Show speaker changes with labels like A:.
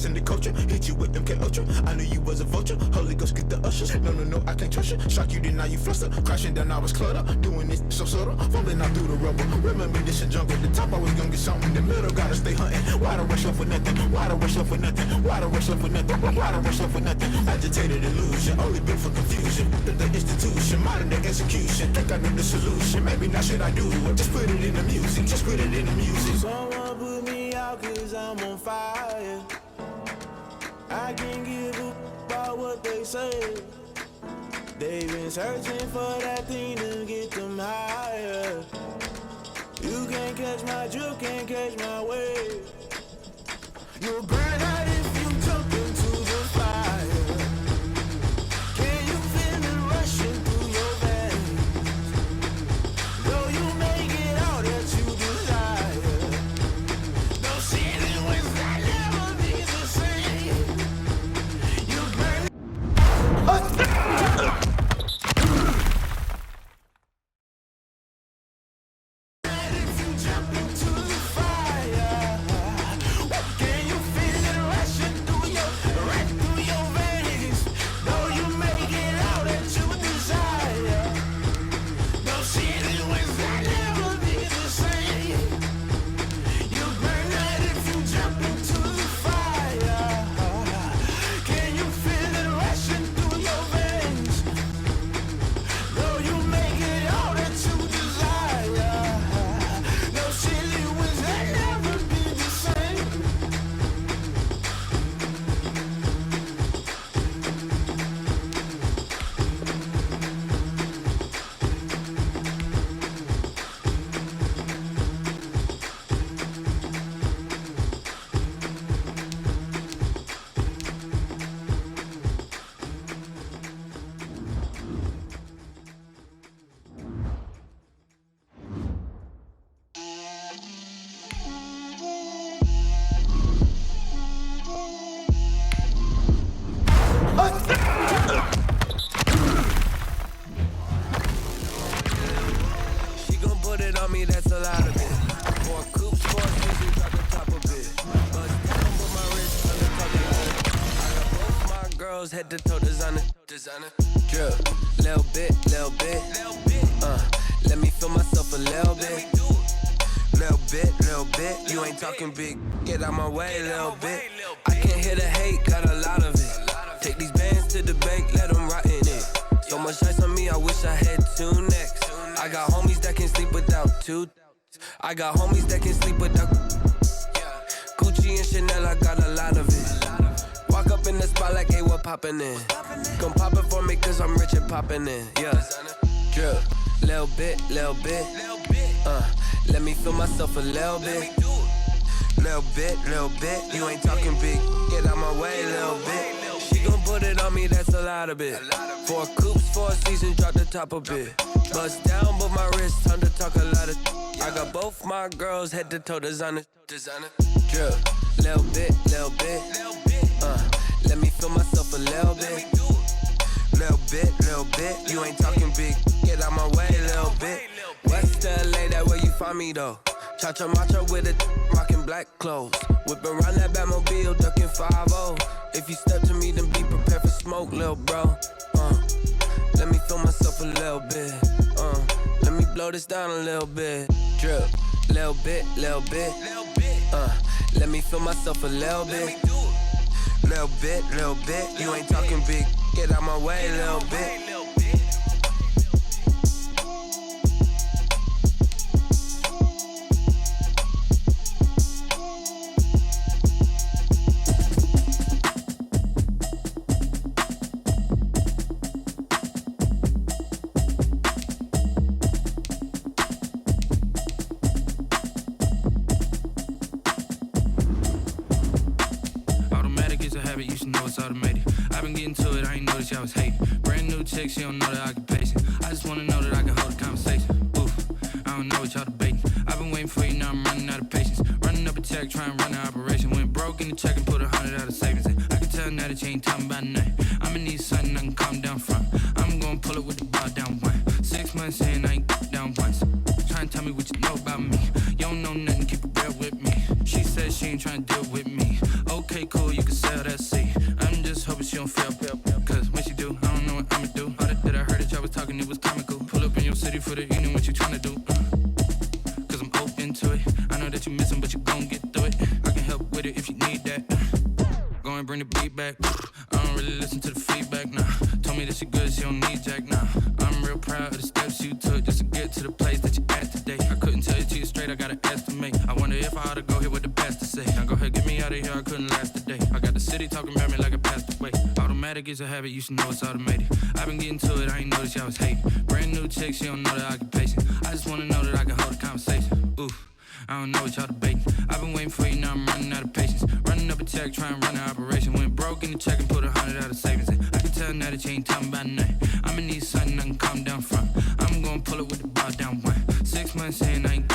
A: in the culture. Hit you with them K Ultra. I knew you was a vulture. Holy Ghost get the ushers. No, I can't trust you. Shock you, then now you fluster. Crashing down, I was cluttered. Doing this so subtle. Fumbling out through the rubble. Remember this a jungle. The top I was gonna get something. The middle gotta stay hunting. Why the rush up for nothing? Why the rush up for nothing? Why the rush up for nothing? Why the rush up for nothing? Agitated illusion. Only built for confusion. The institution. Modern day execution. Think I know the solution. Maybe not should I do it? Just put it in the music. Just put it in the music.
B: Someone put me out cause I'm on fire. I can't give a about what they say. They've been searching for that thing to get them higher. You can't catch my drift, can't catch my wave. You'll burn out if you jump into the fire. Can you feel it rushing through your veins? Though you may get all that you desire. No ceiling wins that never be the same. You burn. That's a lot of it. For a coupe sport, usually drop the top of it. But down with my wrist on the top of it. I got both my girls head to toe designer. Drip, little bit. Let me feel myself a little bit. Little bit. You ain't talking big. Get out my way, little bit. I can't hear the hate, got a lot of it. Take these bands to the bank, let them rot in it. So much ice on me, I wish I had two necks. I got homies that can sleep without two. I got homies that can sleep without Gucci and Chanel, I got a lot of it. Walk up in the spot like, hey, what poppin' in? Come pop it for me cause I'm rich and poppin' in. Yeah, drip, little bit. Let me feel myself a little bit. Little bit. You ain't talking big, get out my way, little bit. She gon' put it on me, that's a lot of it. 4 coupes, 4 seasons, drop the top a bit. Bust down, but my wrist, time to talk a lot of. I got both my girls head to toe designer. Drip, little bit. Let me feel myself a little bit. Little bit. You ain't talking big, get out my way, little bit. West LA, that where you find me though. Cha-cha matcha with it, rockin' black clothes. Whip around that Batmobile, ducking 5-0. If you step to me, then be prepared for smoke, lil' bro. Let me feel myself a little bit. Let me blow this down a little bit. Drip, little bit. Let me feel myself a little bit. Little bit. You ain't talking big. Get out my way, little bit.
C: You should know it's automated. I've been getting to it, I ain't noticed y'all was hating. Brand new chick, she don't know the occupation. I just wanna know that I can hold a conversation. Oof, I don't know what y'all debating. I've been waiting for you, now I'm running out of patience. Running up a check, trying to run an operation. Went broke in the check and put 100 out of savings in. I can tell now that you ain't talking about nothing. I'ma need something I can calm down from. I'm gonna pull it with the bar down one. 6 months in, I ain't down once. Trying to tell me what you know about me. You don't know nothing, keep it real with me. She said she ain't trying to deal with me. Okay, cool. fool, you can sell that seat. I'm just hoping she don't fail. Cause when she do, I don't know what I'ma do. All that I heard that y'all was talking, it was comical. Pull up in your city for the evening, what you tryna do? Cause I'm open to it. I know that you missing, but you gon' get through it. I can help with it if you need that. Go and bring the beat back. I don't really listen to the feedback, nah. Told me that she good, she don't need Jack, nah. I'm real proud of the steps you took just to get to the place that you at today. I couldn't tell you to you straight, I gotta estimate. I wonder if I ought to go here with the pastor say. Now go ahead, get me out of here, I couldn't last a day. I got the city talking about me like I passed away. Automatic is a habit, you should know it's automated. I've been getting to it, I ain't noticed y'all was hating. Brand new chick, she don't know the occupation. I just wanna know that I can hold a conversation. Oof. I don't know what y'all debating. I've been waiting for you, now I'm running out of patience. Running up a check, trying to run an operation. Went broke in the check and put 100 out of savings in. I can tell now that you ain't talking about nothing. I'ma need something I can calm down from. I'm gonna pull it with the ball down one. 6 months in, I ain't